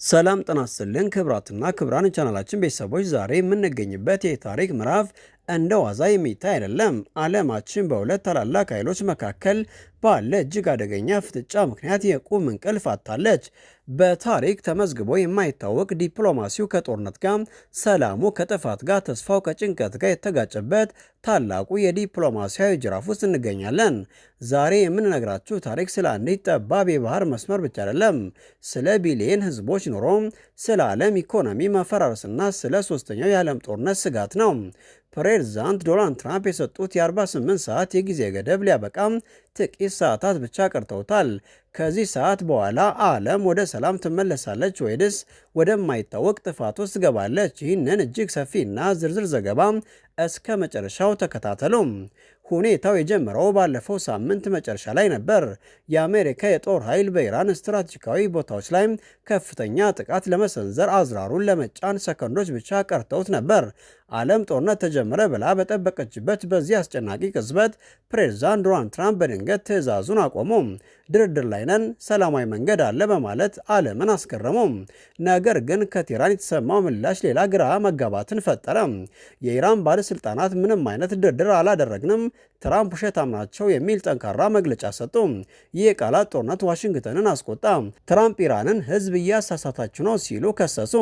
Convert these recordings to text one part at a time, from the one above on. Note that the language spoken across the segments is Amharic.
ሰላም ጤና ይስጥልን ክብራትና ክብራን ቻናላችን ቤተሰቦች ዛሬ የምንገኝበት የታሪክ ምዕራፍ እንደ ዋዛ የሚታይ አይደለም። ዓለማችን በሁለት ታላላቅ ኃይሎች መካከል ባለ እጅግ አደገኛ ፍጥጫ ምክንያት የቁም እንቅልፍ አጥታለች። በታሪክ ተመዝግቦ የማይታወቅ ዲፕሎማሲው ከጦርነት ጋር፣ ሰላሙ ከጥፋት ጋር፣ ተስፋው ከጭንቀት ጋር የተጋጨበት ታላቁ የዲፕሎማሲያዊ ጅራፍ ውስጥ እንገኛለን። ዛሬ የምንነግራችሁ ታሪክ ስለ አንዲት ጠባብ የባህር መስመር ብቻ አይደለም። ስለ ቢሊየን ህዝቦች ኑሮ፣ ስለ ዓለም ኢኮኖሚ መፈራረስና ስለ ሶስተኛው የዓለም ጦርነት ስጋት ነው። ፕሬዝዳንት ዶናልድ ትራምፕ የሰጡት የ48 ሰዓት የጊዜ ገደብ ሊያበቃም ጥቂት ሰዓታት ብቻ ቀርተውታል። ከዚህ ሰዓት በኋላ ዓለም ወደ ሰላም ትመለሳለች ወይስ ወደማይታወቅ ጥፋት ውስጥ ትገባለች? ይህንን እጅግ ሰፊና ዝርዝር ዘገባ እስከ መጨረሻው ተከታተሉ። ሁኔታው የጀመረው ባለፈው ሳምንት መጨረሻ ላይ ነበር። የአሜሪካ የጦር ኃይል በኢራን ስትራቴጂካዊ ቦታዎች ላይ ከፍተኛ ጥቃት ለመሰንዘር አዝራሩን ለመጫን ሰከንዶች ብቻ ቀርተውት ነበር። ዓለም ጦርነት ተጀመረ ብላ በጠበቀችበት በዚህ አስጨናቂ ቅጽበት ፕሬዝዳንት ዶናልድ ትራምፕ በድንገት ትዕዛዙን አቆሙ። ድርድር ላይ ነን፣ ሰላማዊ መንገድ አለ በማለት ዓለምን አስገረሙ። ነገር ግን ከቴህራን የተሰማው ምላሽ ሌላ ግራ መጋባትን ፈጠረ። የኢራን ባለስልጣናት ምንም አይነት ድርድር አላደረግንም፣ ትራምፕ ውሸታም ናቸው የሚል ጠንካራ መግለጫ ሰጡ። ይህ የቃላት ጦርነት ዋሽንግተንን አስቆጣ። ትራምፕ ኢራንን ህዝብ እያሳሳታችሁ ነው ሲሉ ከሰሱ።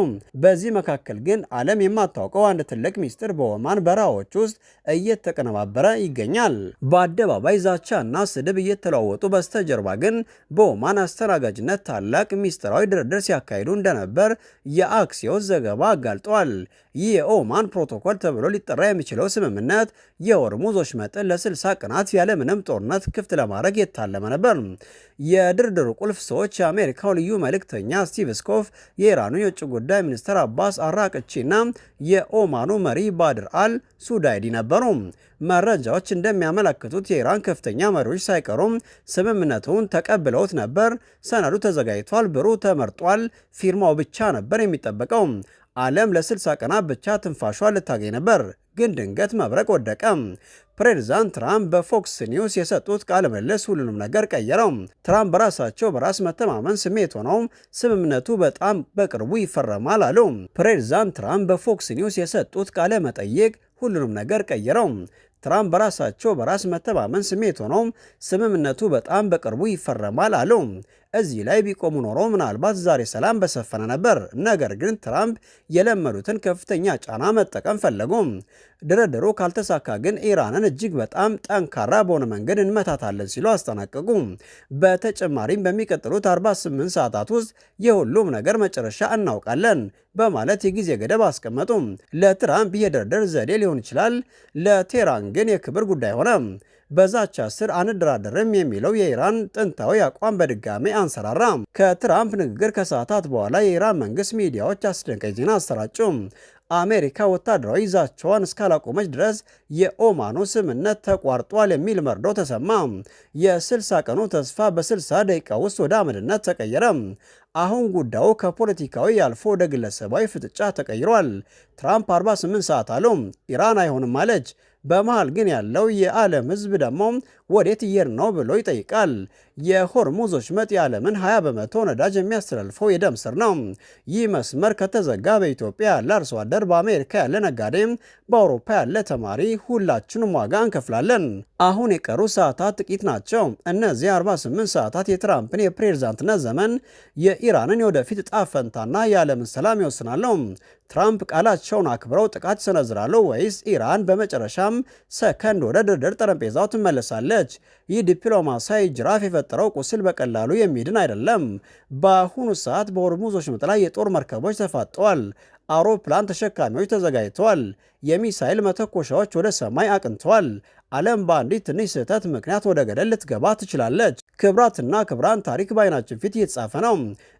በዚህ መካከል ግን ዓለም የማታውቀው አንድ ትልቅ ሚስጥር በኦማን በረሃዎች ውስጥ እየተቀነባበረ ይገኛል። በአደባባይ ዛቻ እና ስድብ እየተለዋወጡ በስተጀርባ ግን በኦማን አስተናጋጅነት ታላቅ ሚስጥራዊ ድርድር ሲያካሂዱ እንደነበር የአክሲዮስ ዘገባ አጋልጧል። ይህ የኦማን ፕሮቶኮል ተብሎ ሊጠራ የሚችለው ስምምነት የሆርሙዝ ወሽመጥን ለ60 ቀናት ያለምንም ጦርነት ክፍት ለማድረግ የታለመ ነበር። የድርድሩ ቁልፍ ሰዎች የአሜሪካው ልዩ መልእክተኛ ስቲቭ ስኮፍ፣ የኢራኑ የውጭ ጉዳይ ሚኒስትር አባስ አራቅቺ እና የኦማኑ መሪ ባድር አል ሱዳይዲ ነበሩ። መረጃዎች እንደሚያመለክቱት የኢራን ከፍተኛ መሪዎች ሳይቀሩም ስምምነቱን ተቀብለውት ነበር። ሰነዱ ተዘጋጅቷል፣ ብሩ ተመርጧል፣ ፊርማው ብቻ ነበር የሚጠበቀው። ዓለም ለ60 ቀናት ብቻ ትንፋሿን ልታገኝ ነበር። ግን ድንገት መብረቅ ወደቀ። ፕሬዝዳንት ትራምፕ በፎክስ ኒውስ የሰጡት ቃለ ምልልስ ሁሉንም ነገር ቀየረው። ትራምፕ በራሳቸው በራስ መተማመን ስሜት ሆነው ስምምነቱ በጣም በቅርቡ ይፈረማል አሉ። ፕሬዝዳንት ትራምፕ በፎክስ ኒውስ የሰጡት ቃለ መጠይቅ ሁሉንም ነገር ቀየረው። ትራምፕ በራሳቸው በራስ መተማመን ስሜት ሆነው ስምምነቱ በጣም በቅርቡ ይፈረማል አሉ። እዚህ ላይ ቢቆሙ ኖሮ ምናልባት ዛሬ ሰላም በሰፈነ ነበር። ነገር ግን ትራምፕ የለመዱትን ከፍተኛ ጫና መጠቀም ፈለጉ። ድርድሩ ካልተሳካ ግን ኢራንን እጅግ በጣም ጠንካራ በሆነ መንገድ እንመታታለን ሲሉ አስጠነቀቁ። በተጨማሪም በሚቀጥሉት 48 ሰዓታት ውስጥ የሁሉም ነገር መጨረሻ እናውቃለን በማለት የጊዜ ገደብ አስቀመጡ። ለትራምፕ የድርድር ዘዴ ሊሆን ይችላል፣ ለቴህራን ግን የክብር ጉዳይ ሆነ። በዛቻ ስር አንደራደርም የሚለው የኢራን ጥንታዊ አቋም በድጋሚ አንሰራራ። ከትራምፕ ንግግር ከሰዓታት በኋላ የኢራን መንግስት ሚዲያዎች አስደንጋጭ ዜና አሰራጩ። አሜሪካ ወታደራዊ ዛቻዋን እስካላቆመች ድረስ የኦማኑ ስምምነት ተቋርጧል የሚል መርዶ ተሰማ። የ60 ቀኑ ተስፋ በ60 ደቂቃ ውስጥ ወደ አመድነት ተቀየረ። አሁን ጉዳዩ ከፖለቲካዊ አልፎ ወደ ግለሰባዊ ፍጥጫ ተቀይሯል። ትራምፕ 48 ሰዓት አሉ፣ ኢራን አይሆንም አለች። በመሃል ግን ያለው የዓለም ህዝብ ደግሞ ወዴት እየሄድን ነው ብሎ ይጠይቃል። የሆርሙዝ ወሽመጥ የዓለምን 20 በመቶ ነዳጅ የሚያስተላልፈው የደም ስር ነው። ይህ መስመር ከተዘጋ በኢትዮጵያ ያለ አርሶ አደር፣ በአሜሪካ ያለ ነጋዴ፣ በአውሮፓ ያለ ተማሪ ሁላችንም ዋጋ እንከፍላለን። አሁን የቀሩ ሰዓታት ጥቂት ናቸው። እነዚህ 48 ሰዓታት የትራምፕን የፕሬዝዳንትነት ዘመን፣ የኢራንን የወደፊት ዕጣ ፈንታና የዓለምን ሰላም ይወስናሉ። ትራምፕ ቃላቸውን አክብረው ጥቃት ይሰነዝራሉ ወይስ ኢራን በመጨረሻም ሰከንድ ወደ ድርድር ጠረጴዛው ትመለሳለች? ይህ ዲፕሎማሲያዊ ጅራፍ የፈጠረው ቁስል በቀላሉ የሚድን አይደለም። በአሁኑ ሰዓት በሆርሙዝ ወሽመጥ ላይ የጦር መርከቦች ተፋጠዋል። አውሮፕላን ተሸካሚዎች ተዘጋጅተዋል። የሚሳኤል መተኮሻዎች ወደ ሰማይ አቅንተዋል። ዓለም በአንዲት ትንሽ ስህተት ምክንያት ወደ ገደል ልትገባ ትችላለች። ክብራትና ክብራን ታሪክ በዓይናችን ፊት እየተጻፈ ነው።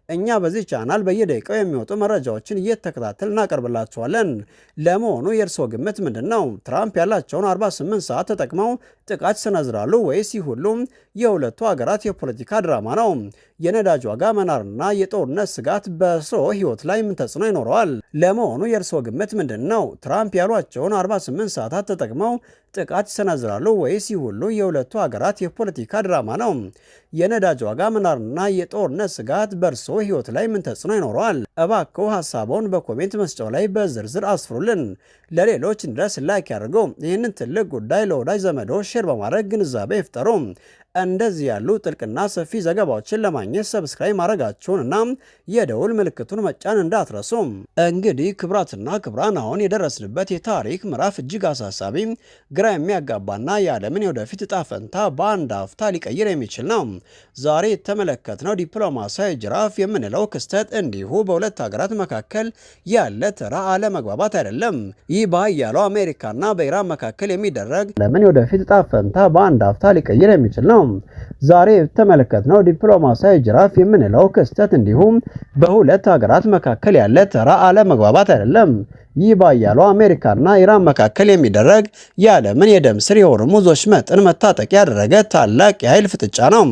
እኛ በዚህ ቻናል በየደቂቃው የሚወጡ መረጃዎችን እየተከታተል እናቀርብላችኋለን። ለመሆኑ የእርስዎ ግምት ምንድን ነው? ትራምፕ ያላቸውን 48 ሰዓት ተጠቅመው ጥቃት ይሰነዝራሉ ወይስ ይህ ሁሉም የሁለቱ ሀገራት የፖለቲካ ድራማ ነው? የነዳጅ ዋጋ መናርና የጦርነት ስጋት በሰው ሕይወት ላይ ምን ተጽዕኖ ይኖረዋል? ለመሆኑ የእርስዎ ግምት ምንድን ነው? ትራምፕ ያሏቸውን 48 ሰዓታት ተጠቅመው ጥቃት ይሰነዝራሉ ወይስ ይህ ሁሉ የሁለቱ ሀገራት የፖለቲካ ድራማ ነው? የነዳጅ ዋጋ መናርና የጦርነት ስጋት በእርስዎ ህይወት ላይ ምን ተጽዕኖ ይኖረዋል? እባክዎ ሀሳቦን በኮሜንት መስጫው ላይ በዝርዝር አስፍሩልን። ለሌሎች እንድረስ ላይክ ያድርጉ። ይህንን ትልቅ ጉዳይ ለወዳጅ ዘመዶ ሼር በማድረግ ግንዛቤ ይፍጠሩ። እንደዚህ ያሉ ጥልቅና ሰፊ ዘገባዎችን ለማግኘት ሰብስክራይብ ማድረጋችሁን እና የደውል ምልክቱን መጫን እንዳትረሱ። እንግዲህ ክብራትና ክብራን አሁን የደረስንበት የታሪክ ምዕራፍ እጅግ አሳሳቢ፣ ግራ የሚያጋባና የዓለምን የወደፊት እጣ ፈንታ በአንድ አፍታ ሊቀይር የሚችል ነው። ዛሬ የተመለከትነው ዲፕሎማሲያዊ ጅራፍ የምንለው ክስተት እንዲሁ በሁለት ሀገራት መካከል ያለ ተራ አለመግባባት አይደለም። ይህ በኃያሏ አሜሪካና በኢራን መካከል የሚደረግ ዓለምን የወደፊት እጣ ፈንታ በአንድ አፍታ ሊቀይር የሚችል ነው። ዛሬ የተመለከትነው ዲፕሎማሲያዊ ጅራፍ የምንለው ክስተት እንዲሁም በሁለት ሀገራት መካከል ያለ ተራ አለመግባባት አይደለም። ይህ በኃያሏ አሜሪካና ኢራን መካከል የሚደረግ የዓለምን የደም ስር የሆርሙዝ ወሽመጥን መታጠቂያ ያደረገ ታላቅ የኃይል ፍጥጫ ነው።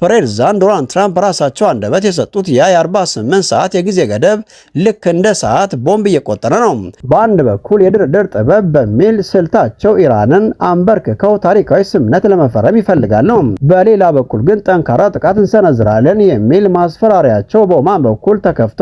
ፕሬዝዳንት ዶናልድ ትራምፕ ራሳቸው አንደበት የሰጡት የ48 ሰዓት የጊዜ ገደብ ልክ እንደ ሰዓት ቦምብ እየቆጠረ ነው። በአንድ በኩል የድርድር ጥበብ በሚል ስልታቸው ኢራንን አንበርክከው ታሪካዊ ስምምነት ለመፈረም ይፈልጋሉ። በሌላ በኩል ግን ጠንካራ ጥቃት እንሰነዝራለን የሚል ማስፈራሪያቸው በኦማን በኩል ተከፍቶ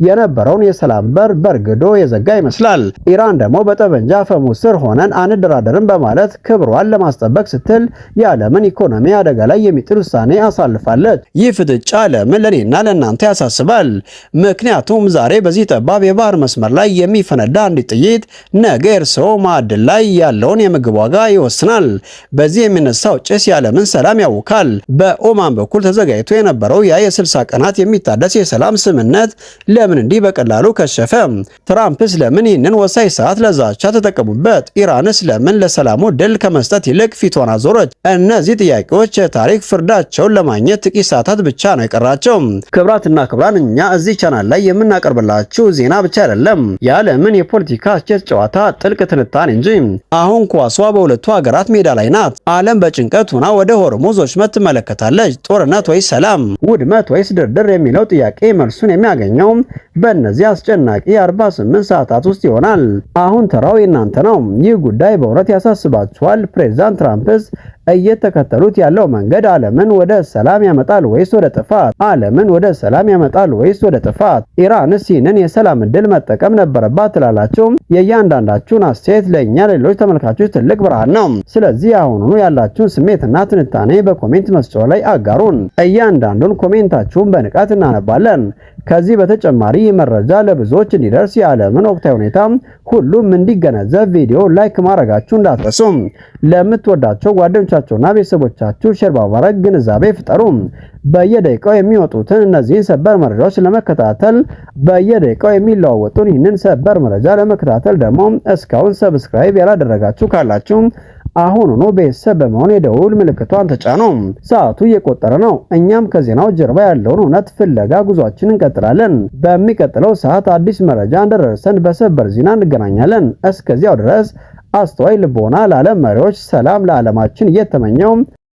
የነበረውን የሰላም በር በርግዶ የዘጋ ይመስላል። ኢራን ደግሞ በጠመንጃ አፈሙዝ ስር ሆነን አንደራደርም በማለት ክብሯን ለማስጠበቅ ስትል የዓለምን ኢኮኖሚ አደጋ ላይ የሚጥል ውሳኔ አሳልፋለች። ይህ ፍጥጫ ለምን ለኔና ለእናንተ ያሳስባል? ምክንያቱም ዛሬ በዚህ ጠባብ የባህር መስመር ላይ የሚፈነዳ አንዲት ጥይት ነገ እርስዎ ማዕድን ላይ ያለውን የምግብ ዋጋ ይወስናል። በዚህ የሚነሳው ጭስ የዓለምን ሰላም ያውካል። በኦማን በኩል ተዘጋጅቶ የነበረው ያ የ60 ቀናት የሚታደስ የሰላም ስምምነት ለምን እንዲህ በቀላሉ ከሸፈ? ትራምፕስ ለምን ይህንን ወሳኝ ሰዓት ለዛቻ ተጠቀሙበት? ኢራንስ ለምን ለሰላሙ ድል ከመስጠት ይልቅ ፊቷን አዞረች? እነዚህ ጥያቄዎች የታሪክ ፍርዳቸውን ለማግኘት ጥቂት ሰዓታት ብቻ ነው የቀራቸው። ክብራትና ክብራን እኛ እዚህ ቻናል ላይ የምናቀርብላችሁ ዜና ብቻ አይደለም፣ የዓለምን የፖለቲካ ቼዝ ጨዋታ ጥልቅ ትንታኔ እንጂ። አሁን ኳሷ በሁለቱ ሀገራት ሜዳ ላይ ናት። ዓለም በጭንቀት ሆና ወደ ሆርሙዝ ወሽመጥ ትመለከታለች። ጦርነት ወይስ ሰላም? ውድመት ወይስ ድርድር የሚለው ጥያቄ መልሱን የሚያገኘው በእነዚህ አስጨናቂ 48 ሰዓታት ውስጥ ይሆናል። አሁን ተራው የእናንተ ነው። ይህ ጉዳይ በእውነት ያሳስባችኋል? ፕሬዝዳንት ትራምፕስ እየተከተሉት ያለው መንገድ ዓለምን ወደ ሰላም ያመጣል ወይስ ወደ ጥፋት? ዓለምን ወደ ሰላም ያመጣል ወይስ ወደ ጥፋት? ኢራንስ ይህንን የሰላም እድል መጠቀም ነበረባት ትላላችሁ? የእያንዳንዳችሁን አስተያየት ለእኛ ለሌሎች ተመልካቾች ትልቅ ብርሃን ነው። ስለዚህ አሁኑኑ ያላችሁን ስሜትና ትንታኔ በኮሜንት መስጫው ላይ አጋሩን። እያንዳንዱን ኮሜንታችሁን በንቃት እናነባለን። ከዚህ በተጨማሪ መረጃ ለብዙዎች እንዲደርስ የዓለምን ወቅታዊ ሁኔታ ሁሉም እንዲገነዘብ ቪዲዮ ላይክ ማድረጋችሁ እንዳትረሱ። ለምትወዳቸው ጓደኞቻችሁና ቤተሰቦቻችሁ ሼር በማድረግ ግንዛቤ ፍጠሩ። በየደቂቃው የሚወጡትን እነዚህን ሰበር መረጃዎች ለመከታተል በየደቂቃው የሚለዋወጡን ይህንን ሰበር መረጃ ለመከታተል ደግሞ እስካሁን ሰብስክራይብ ያላደረጋችሁ ካላችሁ አሁኑኑ ቤተሰብ በመሆን የደውል ምልክቷን ተጫኑ። ሰዓቱ እየቆጠረ ነው። እኛም ከዜናው ጀርባ ያለውን እውነት ፍለጋ ጉዟችንን እንቀጥላለን። በሚቀጥለው ሰዓት አዲስ መረጃ እንደደረሰን በሰበር ዜና እንገናኛለን። እስከዚያው ድረስ አስተዋይ ልቦና ለዓለም መሪዎች፣ ሰላም ለዓለማችን እየተመኘው